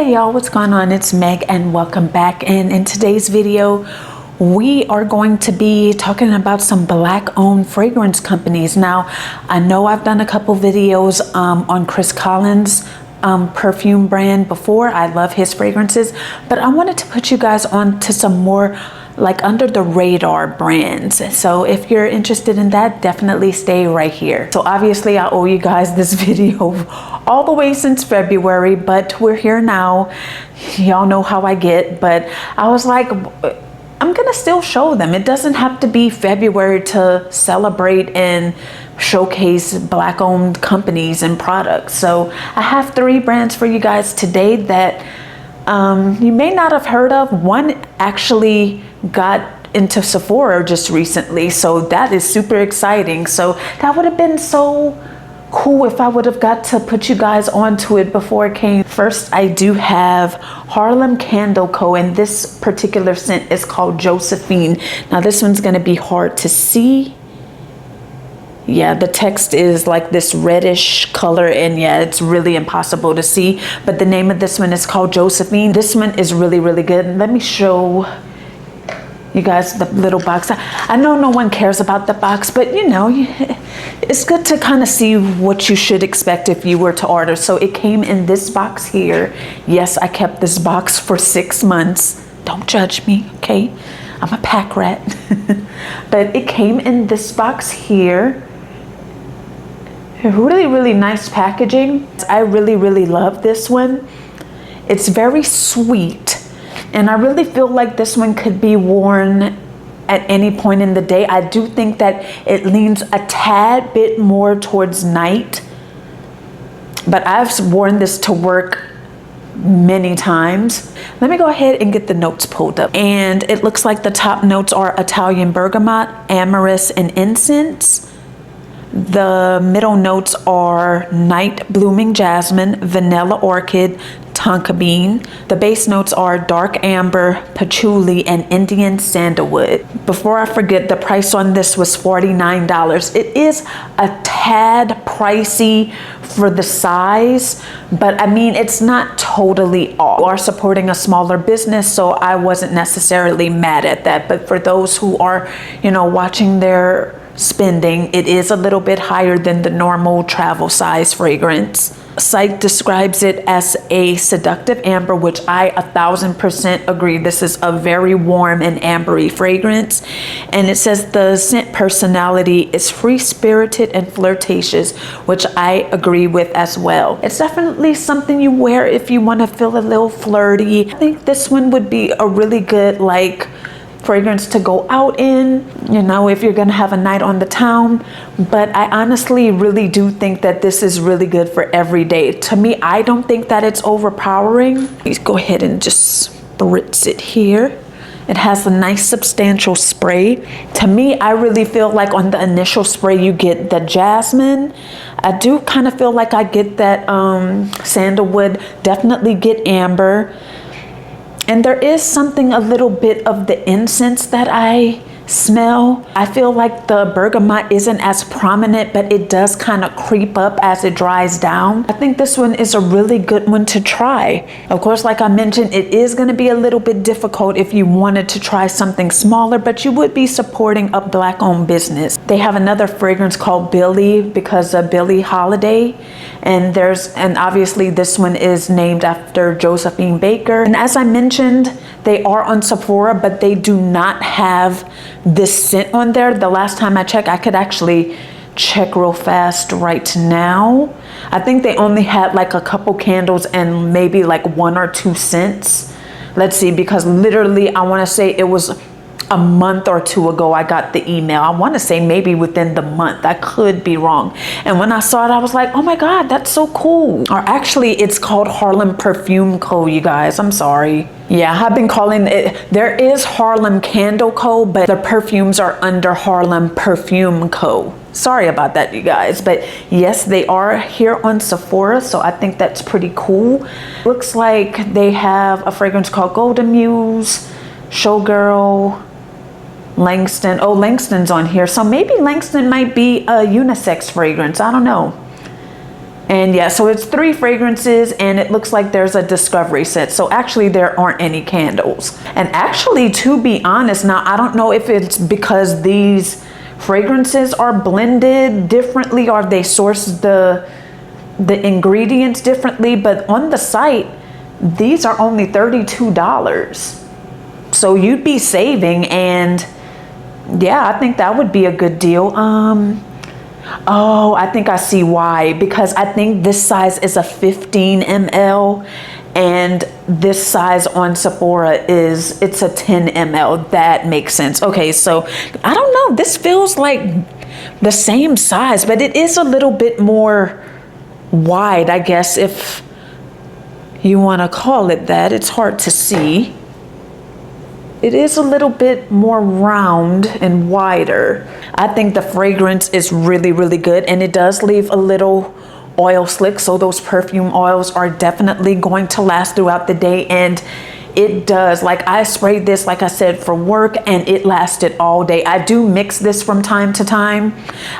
Hey y'all, what's going on? It's Meg and welcome back. And in today's video, we are going to be talking about some black owned fragrance companies. Now, I know I've done a couple videos on Chris Collins' perfume brand before. I love his fragrances, but I wanted to put you guys on to some more like under the radar brands. So if you're interested in that, definitely stay right here. So obviously I owe you guys this video all the way since February, but we're here now. Y'all know how I get, but I was like, I'm gonna still show them. It doesn't have to be February to celebrate and showcase black owned companies and products. So I have 3 brands for you guys today that you may not have heard of. One actually got into Sephora just recently, so that is super exciting. So that would have been so cool if I would have got to put you guys onto it before it came. First, I do have Harlem Candle Co., and this particular scent is called Josephine. Now this one's gonna be hard to see. Yeah, the text is like this reddish color, and yeah, it's really impossible to see, but the name of this one is called Josephine. This one is really, really good. Let me show you guys the little box. I know no one cares about the box, but you know, it's good to kind of see what you should expect if you were to order. So it came in this box here. Yes, I kept this box for 6 months. Don't judge me, okay? I'm a pack rat. But it came in this box here. Really, really nice packaging. I really, really love this one. It's very sweet. And I really feel like this one could be worn at any point in the day. I do think that it leans a tad bit more towards night, but I've worn this to work many times. Let me go ahead and get the notes pulled up. And it looks like the top notes are Italian bergamot, amyris, and incense. The middle notes are night blooming jasmine, vanilla orchid, tonka bean. The base notes are dark amber, patchouli, and Indian sandalwood. Before I forget, the price on this was $49. It is a tad pricey for the size, but I mean, it's not totally off. We are supporting a smaller business, so I wasn't necessarily mad at that. But for those who are, you know, watching their spending, it is a little bit higher than the normal travel size fragrance. Site describes it as a seductive amber, which I 1000% agree. This is a very warm and ambery fragrance. And it says the scent personality is free-spirited and flirtatious, which I agree with as well. It's definitely something you wear if you want to feel a little flirty. I think this one would be a really good like fragrance to go out in, you know, if you're gonna have a night on the town. But I honestly really do think that this is really good for every day. To me, I don't think that it's overpowering. Please go ahead and just spritz it here. It has a nice substantial spray. To me, I really feel like on the initial spray you get the jasmine. I do kind of feel like I get that sandalwood, definitely get amber. And there is something a little bit of the incense that I smell. I feel like the bergamot isn't as prominent, but it does kind of creep up as it dries down. I think this one is a really good one to try. Of course, like I mentioned, it is going to be a little bit difficult if you wanted to try something smaller, but you would be supporting a black owned business. They have another fragrance called Billie because of Billie Holiday. And obviously this one is named after Josephine Baker. And as I mentioned, they are on Sephora, but they do not have this scent on there. The last time I checked, I could actually check real fast right now. I think they only had like a couple candles and maybe like 1 or 2 scents. Let's see, because literally I want to say it was a month or 2 ago I got the email. I want to say maybe within the month. I could be wrong. And when I saw it, I was like, oh my God, that's so cool. Or actually, it's called Harlem Perfume Co., you guys. I'm sorry. Yeah, I've been calling it, there is Harlem Candle Co., but the perfumes are under Harlem Perfume Co. Sorry about that, you guys. But yes, they are here on Sephora, so I think that's pretty cool. Looks like they have a fragrance called Golden Muse, Showgirl, Langston. Oh, Langston's on here. So maybe Langston might be a unisex fragrance. I don't know. And yeah, so it's 3 fragrances, and it looks like there's a discovery set. So actually there aren't any candles. And actually, to be honest, now I don't know if it's because these fragrances are blended differently or they source the ingredients differently, but on the site, these are only $32. So you'd be saving, and yeah, I think that would be a good deal. Oh, I think I see why, because I think this size is a 15 ml and this size on Sephora it's a 10 ml. That makes sense. Okay, so I don't know, this feels like the same size, but it is a little bit more wide, I guess, if you want to call it that. It's hard to see. It is a little bit more round and wider. I think the fragrance is really, really good, and it does leave a little oil slick, so those perfume oils are definitely going to last throughout the day. And it does, like, I sprayed this, like I said, for work, and it lasted all day. I do mix this from time to time.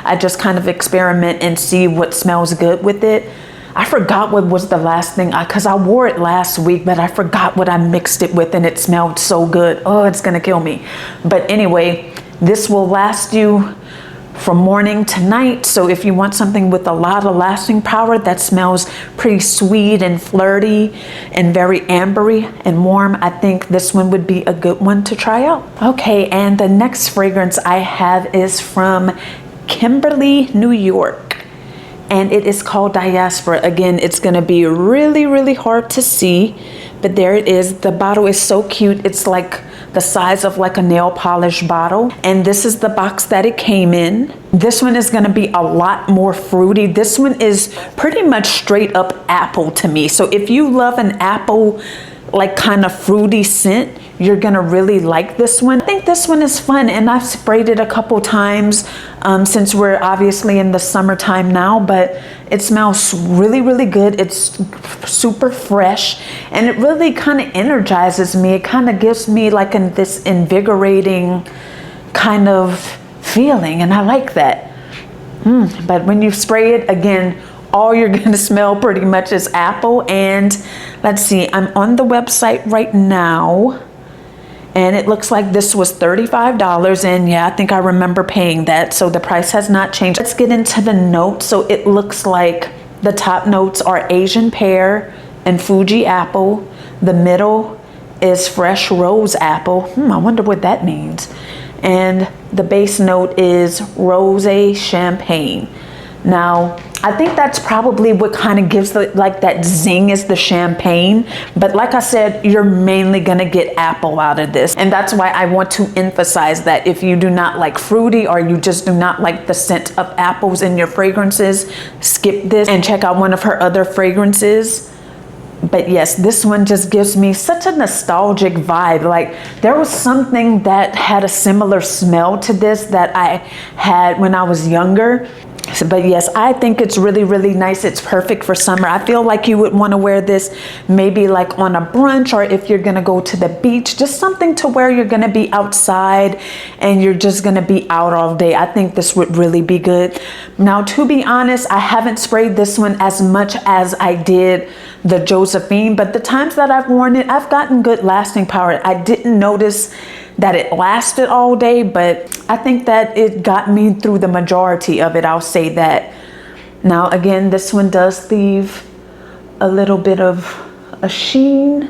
I just kind of experiment and see what smells good with it. I forgot what was the last thing, because I wore it last week, but I forgot what I mixed it with, and it smelled so good. Oh, it's gonna kill me. But anyway, this will last you from morning to night. So if you want something with a lot of lasting power that smells pretty sweet and flirty and very ambery and warm, I think this one would be a good one to try out. Okay, and the next fragrance I have is from Kimberly, New York. And it is called Diaspora. Again, it's gonna be really, really hard to see, but there it is. The bottle is so cute. It's like the size of like a nail polish bottle. And this is the box that it came in. This one is gonna be a lot more fruity. This one is pretty much straight up apple to me. So if you love an apple, like kind of fruity scent, you're gonna really like this one. I think this one is fun, and I've sprayed it a couple times since we're obviously in the summertime now, but it smells really, really good. It's super fresh, and it really kind of energizes me. It kind of gives me like this invigorating kind of feeling, and I like that. But when you spray it, again, all you're gonna smell pretty much is apple. And let's see, I'm on the website right now, and it looks like this was $35, and yeah, I think I remember paying that, so the price has not changed. Let's get into the notes. So it looks like the top notes are Asian pear and Fuji apple. The middle is fresh rose apple. I wonder what that means. And the base note is rosé champagne. Now, I think that's probably what kind of gives like that zing, is the champagne. But like I said, you're mainly gonna get apple out of this. And that's why I want to emphasize that if you do not like fruity, or you just do not like the scent of apples in your fragrances, skip this and check out one of her other fragrances. But yes, this one just gives me such a nostalgic vibe. Like, there was something that had a similar smell to this that I had when I was younger. But yes, I think it's really, really nice. It's perfect for summer. I feel like you would want to wear this maybe like on a brunch, or if you're going to go to the beach, just something to where you're going to be outside and you're just going to be out all day. I think this would really be good. Now, to be honest, I haven't sprayed this one as much as I did the Josephine, but the times that I've worn it, I've gotten good lasting power. I didn't notice that it lasted all day, but I think that it got me through the majority of it. I'll say that. Now, again, this one does leave a little bit of a sheen.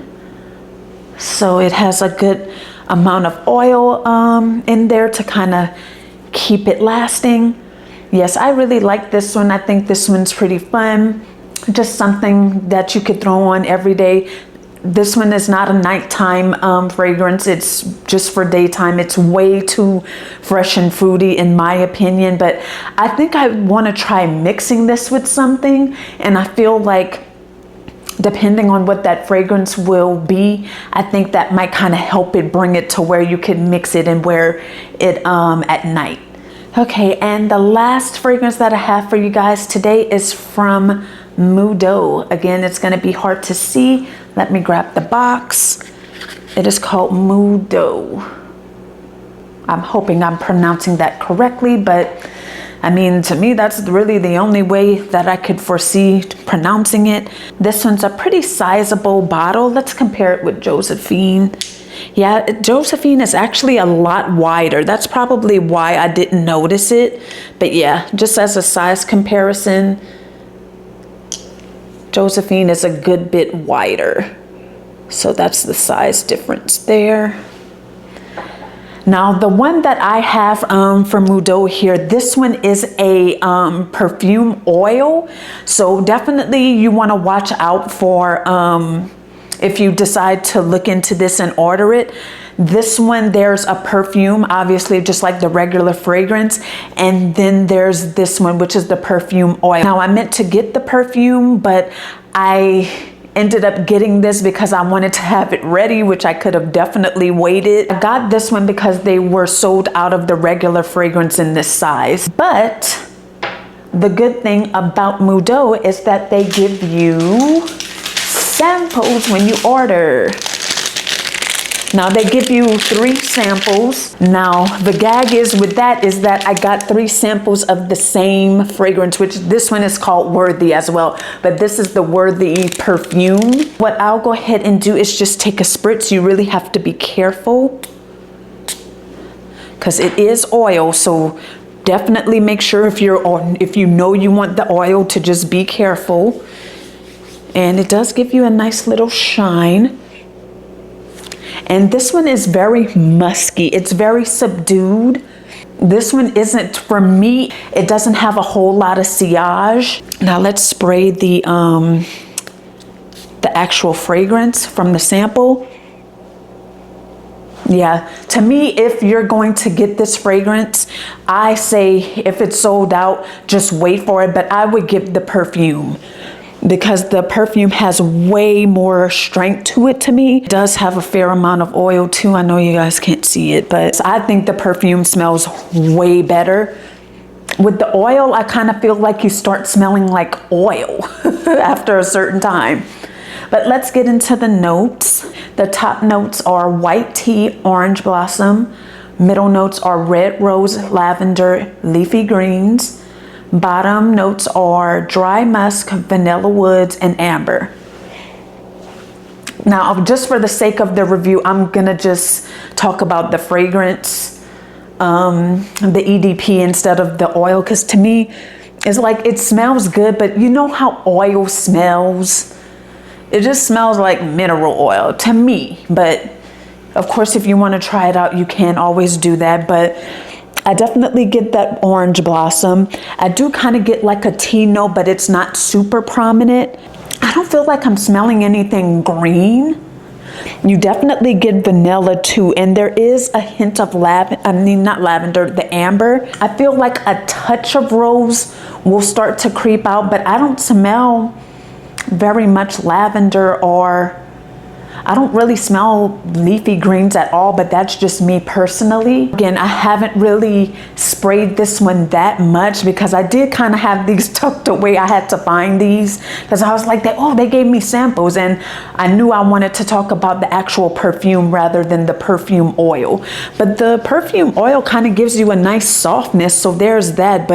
So it has a good amount of oil in there to kind of keep it lasting. Yes, I really like this one. I think this one's pretty fun. Just something that you could throw on every day. This one is not a nighttime fragrance. It's just for daytime. It's way too fresh and fruity in my opinion, but I think I want to try mixing this with something, and I feel like depending on what that fragrance will be, I think that might kind of help it, bring it to where you can mix it and wear it at night. Okay, and the last fragrance that I have for you guys today is from Mudo. Again, it's going to be hard to see. Let me grab the box. It is called Mudo. I'm hoping I'm pronouncing that correctly, but I mean, to me, that's really the only way that I could foresee pronouncing it. This one's a pretty sizable bottle. Let's compare it with Josephine. Yeah, Josephine is actually a lot wider. That's probably why I didn't notice it. But yeah, just as a size comparison, Josephine is a good bit wider. So that's the size difference there. Now, the one that I have from Mudo here, this one is a perfume oil. So definitely you want to watch out for if you decide to look into this and order it. This one, there's a perfume, obviously, just like the regular fragrance. And then there's this one, which is the perfume oil. Now, I meant to get the perfume, but I ended up getting this because I wanted to have it ready, which I could have definitely waited. I got this one because they were sold out of the regular fragrance in this size. But the good thing about Mudo is that they give you samples when you order. Now they give you 3 samples. Now the gag is with that is that I got 3 samples of the same fragrance, which this one is called Worthy as well, but this is the Worthy perfume. What I'll go ahead and do is just take a spritz. You really have to be careful because it is oil, so definitely make sure if you know you want the oil to just be careful. And it does give you a nice little shine. And this one is very musky. It's very subdued. This one isn't, for me, it doesn't have a whole lot of sillage. Now let's spray the actual fragrance from the sample. Yeah, to me, if you're going to get this fragrance, I say if it's sold out, just wait for it. But I would get the perfume, because the perfume has way more strength to it to me. It does have a fair amount of oil too. I know you guys can't see it, but I think the perfume smells way better. With the oil, I kind of feel like you start smelling like oil after a certain time. But let's get into the notes. The top notes are white tea, orange blossom. Middle notes are red rose, lavender, leafy greens. Bottom notes are dry musk, vanilla woods, and amber. Now, just for the sake of the review, I'm gonna just talk about the fragrance, the EDP instead of the oil, because to me, it's like it smells good, but you know how oil smells? It just smells like mineral oil to me. But of course, if you want to try it out, you can always do that. But I definitely get that orange blossom. I do kind of get like a tea note, but it's not super prominent. I don't feel like I'm smelling anything green. You definitely get vanilla too, and there is a hint of not lavender, the amber. I feel like a touch of rose will start to creep out, but I don't smell very much lavender, or I don't really smell leafy greens at all, but that's just me personally. Again, I haven't really sprayed this one that much because I did kind of have these tucked away. I had to find these because I was like, they gave me samples, and I knew I wanted to talk about the actual perfume rather than the perfume oil. But the perfume oil kind of gives you a nice softness, so there's that,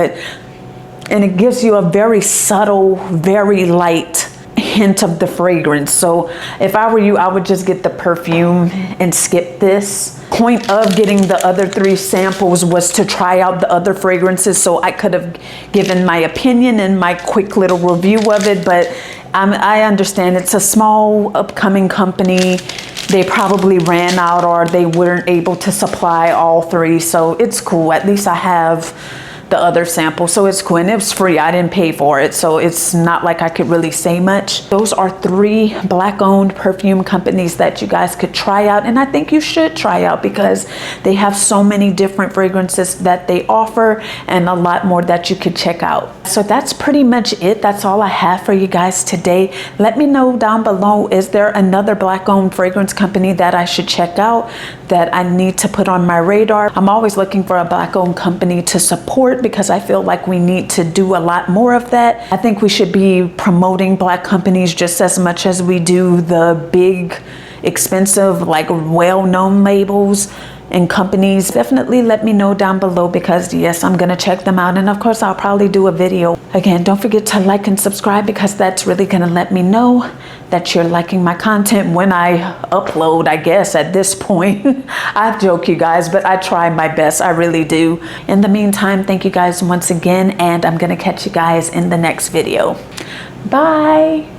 and it gives you a very subtle, very light hint of the fragrance. So if I were you, I would just get the perfume and skip this. Point of getting the other 3 samples was to try out the other fragrances, so I could have given my opinion and my quick little review of it. But I understand it's a small upcoming company. They probably ran out, or they weren't able to supply all 3, so it's cool. At least I have the other sample, so it's cool, and it was free. I didn't pay for it, so it's not like I could really say much. Those are 3 Black-owned perfume companies that you guys could try out, and I think you should try out because they have so many different fragrances that they offer, and a lot more that you could check out. So that's pretty much it. That's all I have for you guys today. Let me know down below, is there another Black-owned fragrance company that I should check out, that I need to put on my radar? I'm always looking for a Black-owned company to support, because I feel like we need to do a lot more of that. I think we should be promoting Black companies just as much as we do the big, expensive, like well-known labels. and companies, definitely let me know down below, because yes, I'm gonna check them out. And of course, I'll probably do a video. Again, don't forget to like and subscribe, because that's really gonna let me know that you're liking my content when I upload, I guess, at this point. I joke, you guys, but I try my best. I really do. In the meantime, thank you guys once again, and I'm gonna catch you guys in the next video. Bye.